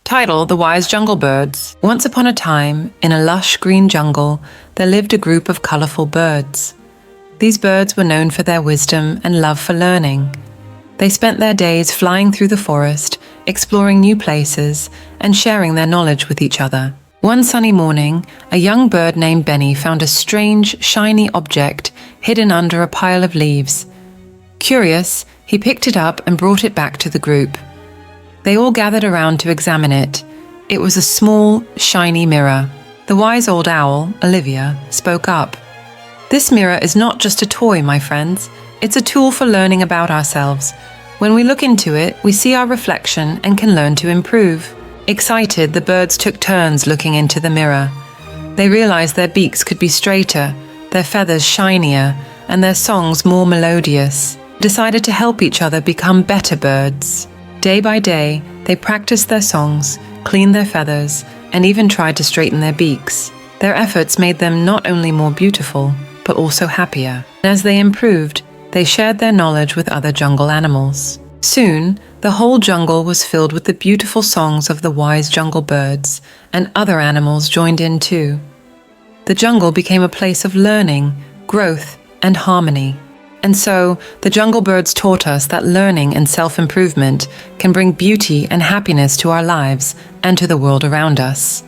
Title: The Wise Jungle Birds. Once upon a time, in a lush green jungle, there lived a group of colorful birds. These birds were known for their wisdom and love for learning. They spent their days flying through the forest, exploring new places, and sharing their knowledge with each other. One sunny morning, a young bird named Benny found a strange, shiny object hidden under a pile of leaves. Curious, he picked it up and brought it back to the group. They all gathered around to examine it. It was a small, shiny mirror. The wise old owl, Olivia, spoke up. "This mirror is not just a toy, my friends. It's a tool for learning about ourselves. When we look into it, we see our reflection and can learn to improve." Excited, the birds took turns looking into the mirror. They realized their beaks could be straighter, their feathers shinier, and their songs more melodious. Decided to help each other become better birds. Day by day, they practiced their songs, cleaned their feathers, and even tried to straighten their beaks. Their efforts made them not only more beautiful, but also happier. As they improved, they shared their knowledge with other jungle animals. Soon, the whole jungle was filled with the beautiful songs of the wise jungle birds, and other animals joined in too. The jungle became a place of learning, growth, and harmony. And so, the jungle birds taught us that learning and self-improvement can bring beauty and happiness to our lives and to the world around us.